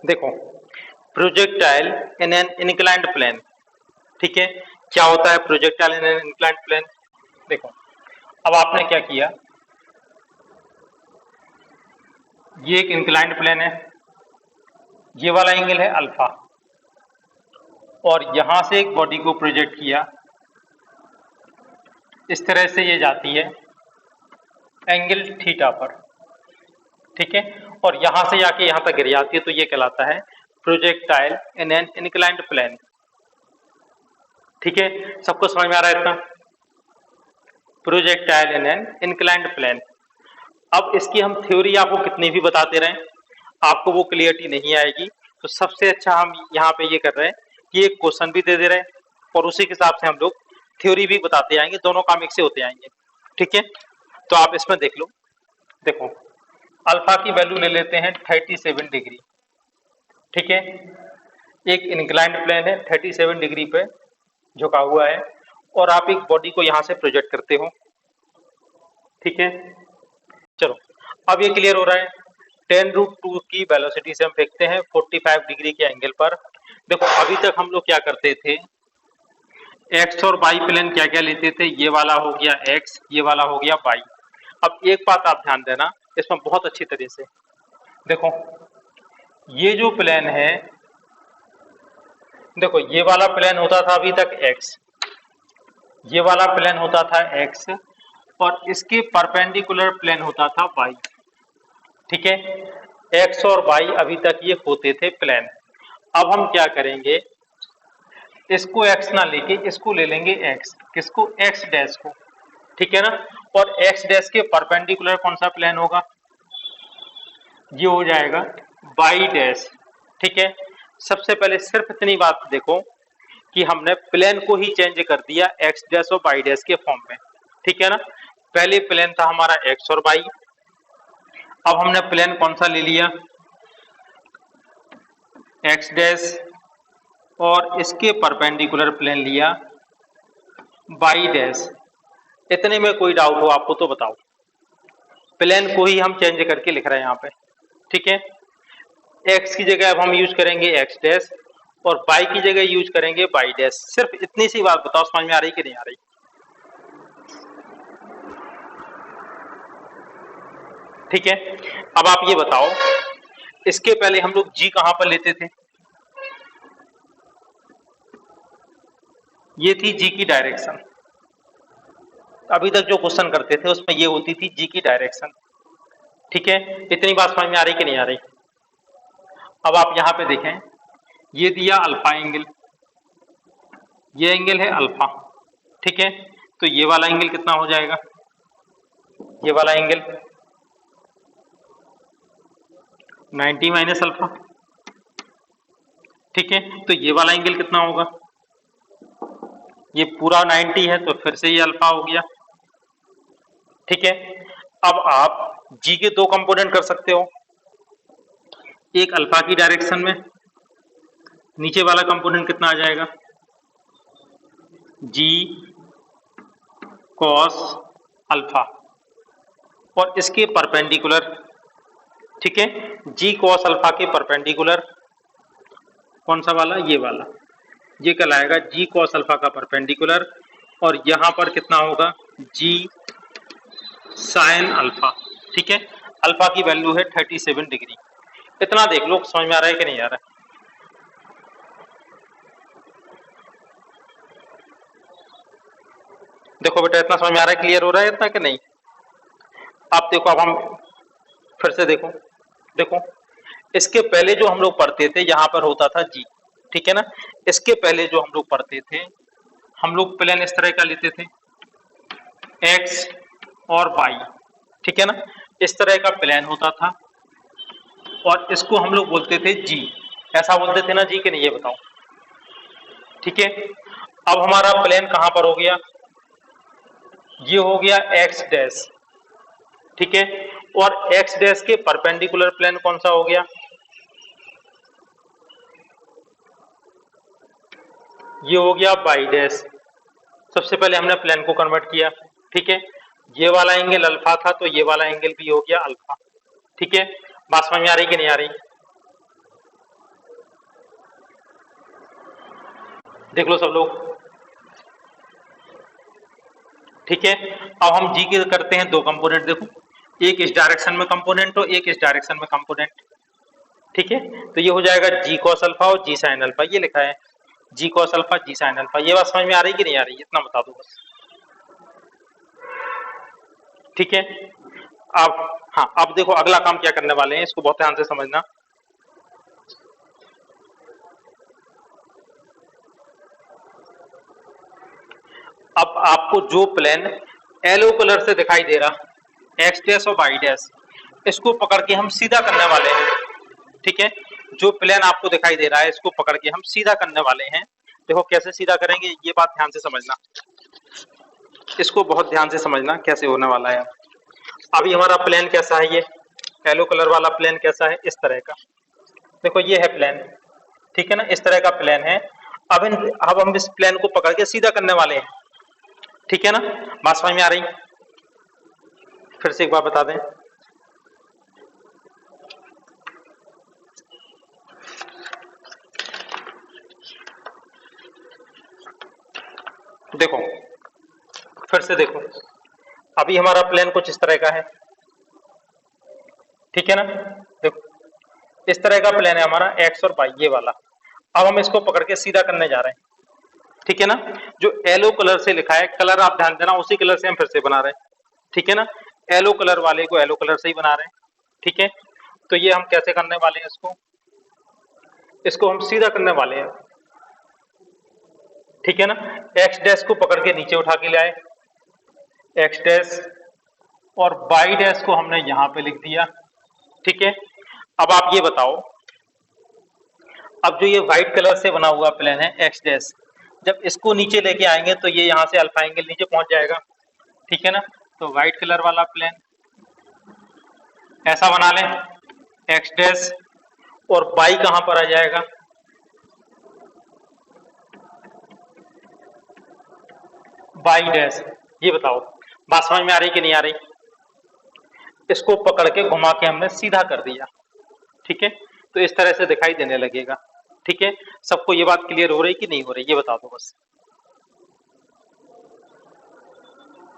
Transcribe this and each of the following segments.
देखो, projectile in an inclined plane. ठीक है, क्या होता है projectile in an inclined plane? देखो, अब आपने क्या किया, ये एक इंक्लाइंड प्लेन है, ये वाला एंगल है अल्फा, और यहां से एक बॉडी को प्रोजेक्ट किया, इस तरह से ये जाती है एंगल थीटा पर। ठीक है, और यहां से जाके यहां तक गिर जाती है, तो ये कहलाता है projectile in an inclined plane. ठीक है, सबको समझ में आ रहा है इतना? Projectile in an inclined plane. अब इसकी हम थ्योरी आपको कितनी भी बताते रहें, आपको वो क्लियरिटी नहीं आएगी। तो सबसे अच्छा हम यहाँ पे ये कर रहे हैं कि एक क्वेश्चन भी दे दे रहे हैं और उसी के हिसाब से हम लोग थ्योरी भी बताते आएंगे, दोनों काम एक से होते आएंगे। ठीक है, तो आप इसमें देख लो। देखो, अल्फा की वैल्यू ले लेते हैं 37 डिग्री। ठीक है, एक इंक्लाइंड प्लेन है, 37 डिग्री पे झुका हुआ है, और आप एक बॉडी को यहां से प्रोजेक्ट करते हो। ठीक है, चलो अब ये क्लियर हो रहा है। 10√2 की वेलोसिटी से हम फेंकते हैं 45 डिग्री के एंगल पर। देखो, अभी तक हम लोग क्या करते थे, एक्स और वाई प्लेन क्या क्या लेते थे, ये वाला हो गया एक्स, ये वाला हो गया वाई। अब एक बात आप ध्यान देना इसमें बहुत अच्छी तरह से। देखो, ये जो प्लेन है, देखो ये वाला प्लेन होता था अभी तक एक्स, ये वाला प्लेन होता था एक्स, और इसके परपेंडिकुलर प्लेन होता था वाई। ठीक है, एक्स और वाई अभी तक ये होते थे प्लेन। अब हम क्या करेंगे, इसको एक्स ना लेके इसको ले लेंगे एक्स, किसको, एक्स डैश को। ठीक है ना, और एक्स डैश के परपेंडिकुलर कौन सा प्लेन होगा, ये हो जाएगा वाई डैश। ठीक है, सबसे पहले सिर्फ इतनी बात देखो कि हमने प्लेन को ही चेंज कर दिया एक्स डैश और वाई डैश के फॉर्म में। ठीक है ना, पहले प्लेन था हमारा एक्स और वाई, अब हमने प्लेन कौन सा ले लिया, एक्स डैश, और इसके परपेंडिकुलर प्लेन लिया वाई डैश। इतने में कोई डाउट हो आपको तो बताओ, प्लेन को ही हम चेंज करके लिख रहे हैं यहाँ पे। ठीक है, एक्स की जगह अब हम यूज करेंगे एक्स डैश, और वाई की जगह यूज करेंगे वाई डैश। सिर्फ इतनी सी बात बताओ, समझ में आ रही कि नहीं आ रही? ठीक है, अब आप ये बताओ, इसके पहले हम लोग जी कहां पर लेते थे, ये थी जी की डायरेक्शन। अभी तक जो क्वेश्चन करते थे उसमें ये होती थी जी की डायरेक्शन। ठीक है, इतनी बात समझ में आ रही कि नहीं आ रही? अब आप यहां पे देखें, ये दिया अल्फा एंगल, ये एंगल है अल्फा। ठीक है, तो ये वाला एंगल कितना हो जाएगा, ये वाला एंगल 90 माइनस अल्फा। ठीक है, तो ये वाला एंगल कितना होगा, ये पूरा 90 है, तो फिर से ये अल्फा हो गया। ठीक है, अब आप जी के दो कंपोनेंट कर सकते हो, एक अल्फा की डायरेक्शन में, नीचे वाला कंपोनेंट कितना आ जाएगा, जी कॉस अल्फा, और इसके परपेंडिकुलर। ठीक है, जी कॉस अल्फा के परपेंडिकुलर कौन सा वाला, ये वाला, ये कहलाएगा जी कॉस अल्फा का परपेंडिकुलर, और यहां पर कितना होगा, जी साइन अल्फा। ठीक है, अल्फा की वैल्यू है 37 डिग्री। इतना देख लो, समझ में आ रहा है कि नहीं आ रहा है? देखो बेटा, इतना समझ में आ रहा है, क्लियर हो रहा है इतना कि नहीं? आप देखो, अब हम फिर से देखो, देखो इसके पहले जो हम लोग पढ़ते थे यहां पर होता था जी। ठीक है ना, इसके पहले जो हम लोग पढ़ते थे, हम लोग प्लेन इस तरह का लेते थे, एक्स और वाई। ठीक है ना, इस तरह का प्लेन होता था, और इसको हम लोग बोलते थे जी। ऐसा बोलते थे ना जी, कि नहीं, ये बताओ? ठीक है, अब हमारा प्लेन कहां पर हो गया, ये हो गया एक्स डैश। ठीक है, और एक्स डैश के परपेंडिकुलर प्लेन कौन सा हो गया, ये हो गया वाई डैश। सबसे पहले हमने प्लेन को कन्वर्ट किया। ठीक है, ये वाला एंगल अल्फा था, तो ये वाला एंगल भी हो गया अल्फा। ठीक है, बात समझ में आ रही कि नहीं आ रही? देख लो सब लोग। ठीक है, अब हम जी के करते हैं दो कंपोनेंट, देखो एक इस डायरेक्शन में कंपोनेंट हो, एक इस डायरेक्शन में कंपोनेंट। ठीक है, तो ये हो जाएगा जी कॉस अल्फा और जी साइन अल्फा, ये लिखा है जी कॉस अल्फा जी साइन अल्फा। ये बात समझ में आ रही कि नहीं आ रही, इतना बता दो बस। ठीक है, अब हाँ, अब देखो अगला काम क्या करने वाले हैं, इसको बहुत ध्यान से समझना। अब आपको जो प्लेन येलो कलर से दिखाई दे रहा एक्स डैश और वाई डैश, इसको पकड़ के हम सीधा करने वाले हैं। ठीक है, जो प्लेन आपको दिखाई दे रहा है इसको पकड़ के हम सीधा करने वाले हैं। देखो कैसे सीधा करेंगे, ये बात ध्यान से समझना, इसको बहुत ध्यान से समझना कैसे होने वाला है। अभी हमारा प्लेन कैसा है, ये येलो कलर वाला प्लेन कैसा है, इस तरह का। देखो ये है प्लेन, ठीक है ना, इस तरह का प्लेन है। अब हम इस प्लेन को पकड़ के सीधा करने वाले हैं। ठीक है ना, बात समझ में आ रही, फिर से एक बार बता दें। देखो फिर से देखो, अभी हमारा प्लेन कुछ इस तरह का है। ठीक है ना, देखो इस तरह का प्लेन है हमारा एक्स और वाई, ये वाला। अब हम इसको पकड़ के सीधा करने जा रहे हैं। ठीक है ना, जो येलो कलर से लिखा है, कलर आप ध्यान देना, उसी कलर से हम फिर से बना रहे हैं। ठीक है ना, येलो कलर वाले को येलो कलर से ही बना रहे हैं। ठीक है, तो ये हम कैसे करने वाले हैं, इसको इसको हम सीधा करने वाले हैं। ठीक है ना, एक्स डैश को पकड़ के नीचे उठा के ले आए, एक्स डैश, और वाई डैश को हमने यहां पे लिख दिया। ठीक है, अब आप ये बताओ, अब जो ये व्हाइट कलर से बना हुआ प्लेन है एक्स डैश, जब इसको नीचे लेके आएंगे तो ये यहाँ से अल्फा एंगल नीचे पहुंच जाएगा। ठीक है ना, तो व्हाइट कलर वाला प्लेन ऐसा बना लें, एक्स डैश, और वाई कहां पर आ जाएगा, वाई डैश। ये बताओ बात समझ में आ रही कि नहीं आ रही, इसको पकड़ के घुमा के हमने सीधा कर दिया। ठीक है, तो इस तरह से दिखाई देने लगेगा। ठीक है, सबको ये बात क्लियर हो रही कि नहीं हो रही, ये बता दो बस।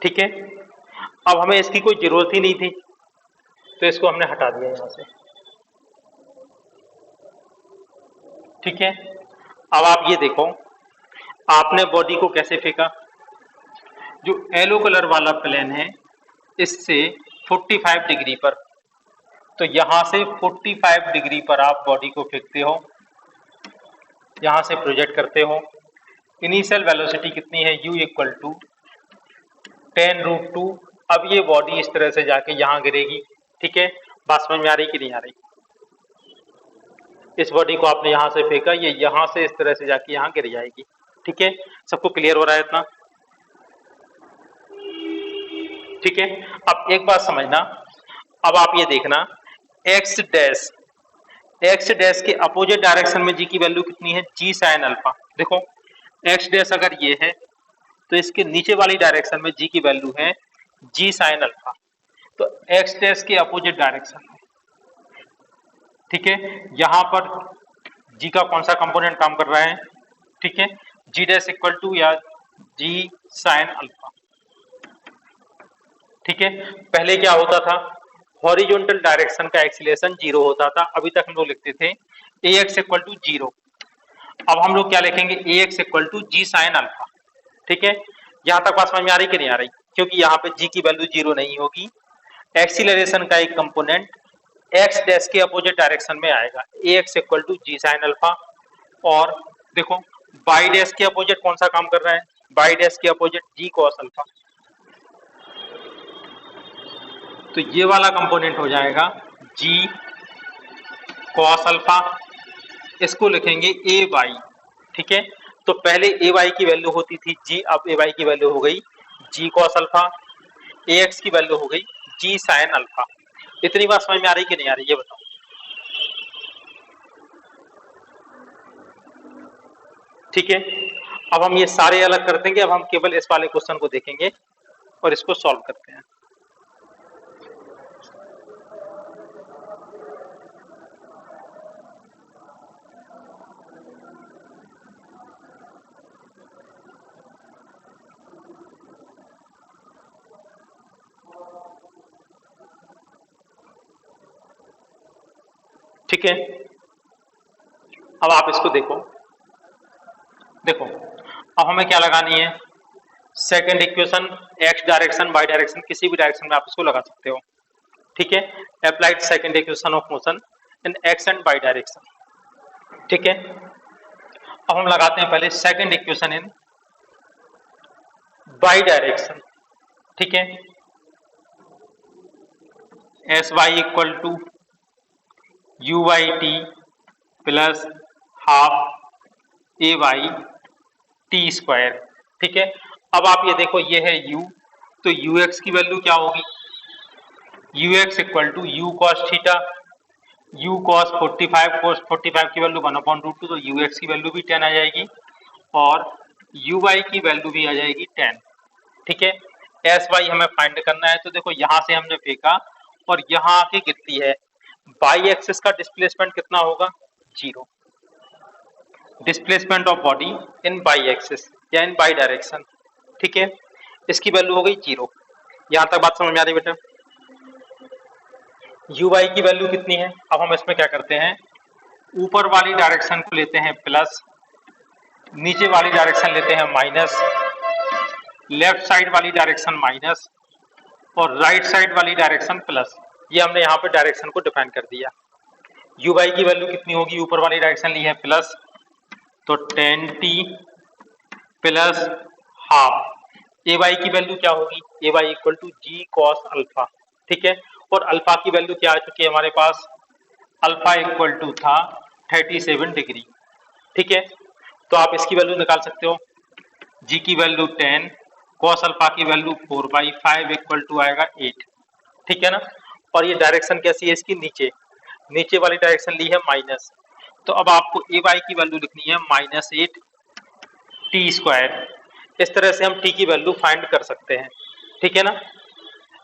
ठीक है, अब हमें इसकी कोई जरूरत ही नहीं थी, तो इसको हमने हटा दिया यहां से। ठीक है, अब आप ये देखो, आपने बॉडी को कैसे फेंका, जो येलो कलर वाला प्लेन है इससे 45 डिग्री पर, तो यहां से 45 डिग्री पर आप बॉडी को फेंकते हो, यहां से प्रोजेक्ट करते हो। इनिशियल वेलोसिटी कितनी है, u इक्वल टू 10√2। अब ये बॉडी इस तरह से जाके यहां गिरेगी। ठीक है, बात समझ में आ रही कि नहीं आ रही, इस बॉडी को आपने यहां से फेंका, ये यहां से इस तरह से जाके यहां गिर जाएगी। ठीक है, सबको क्लियर हो रहा है इतना। ठीक है, अब एक बात समझना, अब आप ये देखना, एक्स डैश, एक्स डैश के अपोजिट डायरेक्शन में जी की वैल्यू कितनी है, जी साइन अल्फा। देखो एक्स डैश अगर ये है तो इसके नीचे वाली डायरेक्शन में जी की वैल्यू है जी साइन अल्फा, तो एक्स डैश के अपोजिट डायरेक्शन में। ठीक है, यहां पर जी का कौन सा कंपोनेंट काम कर रहा है, ठीक है, जी डैश इक्वल टू या जी साइन अल्फा। ठीक है, पहले क्या होता था, हॉरिजॉन्टल डायरेक्शन का एक्सीलरेशन जीरो होता था, अभी तक हम लोग लिखते थे a x equal to zero. अब हम लोग क्या लिखेंगे, a x equal to g sine alpha. ठीक है, यहां तक बात समझ में आ रही कि नहीं आ रही, क्योंकि यहाँ पे जी की वैल्यू जीरो नहीं होगी, एक्सीलरेशन का एक कंपोनेंट एक्स डैश के अपोजिट डायरेक्शन में आएगा, a x equal to g sine alpha. और देखो बाई डैश के अपोजिट कौन सा काम कर रहा है, बाई डैश के अपोजिट जी कॉस अल्फा, तो ये वाला कंपोनेंट हो जाएगा जी कॉस अल्फा, इसको लिखेंगे ए वाई। ठीक है, तो पहले ए वाई की वैल्यू होती थी जी, अब ए वाई की वैल्यू हो गई जी कॉस अल्फा, ए एक्स की वैल्यू हो गई जी साइन अल्फा। इतनी बात समझ में आ रही कि नहीं आ रही, ये बताओ। ठीक है, अब हम ये सारे अलग कर देंगे, अब हम केवल इस वाले क्वेश्चन को देखेंगे और इसको सॉल्व करते हैं। ठीक है। अब आप इसको देखो, देखो अब हमें क्या लगानी है, second equation, X direction Y direction किसी भी डायरेक्शन में आप इसको लगा सकते हो। ठीक है, applied second equation of motion in X and Y direction. ठीक है, अब हम लगाते हैं पहले second equation in Y direction. ठीक है, S Y equal to U Y T plus half A Y T square. ठीक है, अब आप ये देखो, ये है u, तो यू एक्स की वैल्यू क्या होगी, U X equal to U cos theta, U cos 45, cos 45 की वैल्यू 1/√2, तो यू एक्स की वैल्यू भी 10 आ जाएगी और यू वाई की वैल्यू भी आ जाएगी 10। ठीक है, एस वाई हमें फाइंड करना है, तो देखो यहां से हमने फेंका और यहाँ आके गिरती है, बाई एक्सिस का डिस्प्लेसमेंट कितना होगा, 0। Displacement of body in by axis या इन बाई डायरेक्शन। ठीक है, इसकी वैल्यू हो गई 0। यहां तक बात समझ में आ रही बेटा। यू वाई की वैल्यू कितनी है, अब हम इसमें क्या करते हैं, ऊपर वाली डायरेक्शन को लेते हैं प्लस, नीचे वाली डायरेक्शन लेते हैं माइनस, लेफ्ट साइड वाली डायरेक्शन माइनस और राइट साइड वाली डायरेक्शन प्लस। ये हमने यहाँ पे डायरेक्शन को डिफाइन कर दिया। यू वाई की वैल्यू कितनी होगी, ऊपर वाली डायरेक्शन ली है प्लस, तो 10t प्लस हाफ, ए वाई की वैल्यू क्या होगी, a y equal to g cos alpha. ठीक है, और अल्फा की वैल्यू क्या आ चुकी है हमारे पास, अल्फा इक्वल टू था 37 डिग्री। ठीक है, तो आप इसकी वैल्यू निकाल सकते हो, जी की वैल्यू 10, कॉस अल्फा की वैल्यू 4/5 इक्वल टू आएगा 8। ठीक है ना, और ये डायरेक्शन कैसी है इसकी, नीचे, नीचे वाली डायरेक्शन ली है माइनस, तो अब आपको ए वाई की वैल्यू लिखनी है -8 टी स्क्वायर। इस तरह से हम टी की वैल्यू फाइंड कर सकते हैं। ठीक है ना,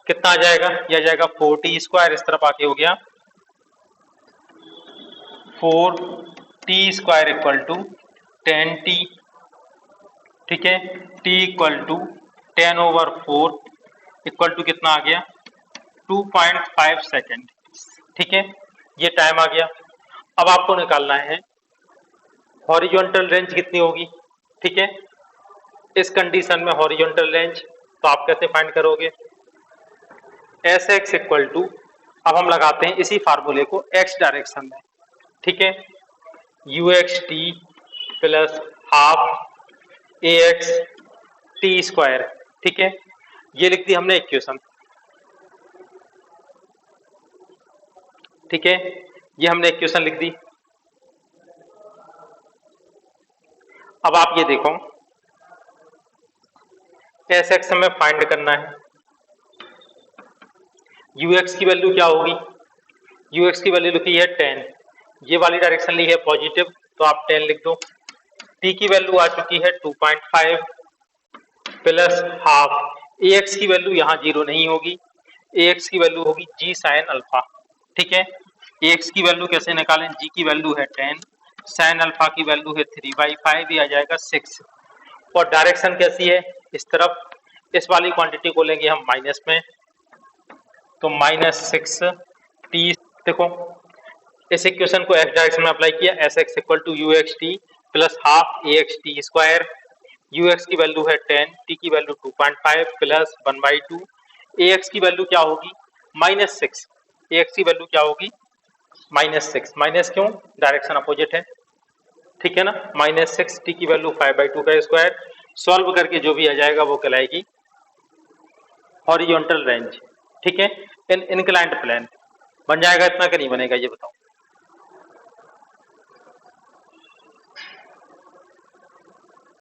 कितना आ जाएगा, यह आ जाएगा 4t स्क्वायर, इस तरफ आके हो गया 4t square equal to 10t। ठीक है, t equal to 10/4 equal to कितना आ गया, 2.5 सेकेंड। ठीक है, ये टाइम आ गया। अब आपको निकालना है हॉरिजॉन्टल रेंज कितनी होगी। ठीक है, इस कंडीशन में हॉरिजॉन्टल रेंज, तो आप कैसे फाइंड करोगे, एस एक्स इक्वल टू, अब हम लगाते हैं इसी फार्मूले को एक्स डायरेक्शन में। ठीक है, you X T plus half A X T square. ठीक है, ये लिख दी हमने इक्वेशन। ठीक है, ये हमने इक्वेशन लिख दी। अब आप ये देखो, एस एक्स हमें फाइंड करना है, यू एक्स की वैल्यू क्या होगी, यू एक्स की वैल्यू लिखी है 10, ये वाली डायरेक्शन ली है पॉजिटिव, तो आप 10 लिख दो। टी की वैल्यू आ चुकी है 2.5 प्लस हाफ, ए एक्स की वैल्यू यहाँ 0 नहीं होगी, ए एक्स की वैल्यू होगी जी साइन अल्फा। ठीक है, ए एक्स की वैल्यू कैसे निकालें, जी की वैल्यू है 10, साइन अल्फा की वैल्यू है 3/5, ये आ जाएगा 6। और डायरेक्शन कैसी है, इस तरफ, इस वाली क्वांटिटी को लेंगे हम माइनस में, तो -6 टी। देखो इस इक्वेशन को एक्स डायरेक्शन में अप्लाई किया, S X equal to U X T plus half A X T square, U X की वैल्यू है 10, टी की वैल्यू 2.5 प्लस 1/2, ए एक्स की वैल्यू क्या होगी, -6, ए एक्स की वैल्यू क्या होगी -6, माइनस क्यों, डायरेक्शन अपोजिट है। ठीक है ना, -6 टी की वैल्यू 5/2 का स्क्वायर, सॉल्व करके जो भी आ जाएगा वो कहलाएगी हॉरिजॉन्टल रेंज। ठीक है, इन इंक्लाइंड प्लेन। बन जाएगा इतना कि नहीं बनेगा, ये बताओ।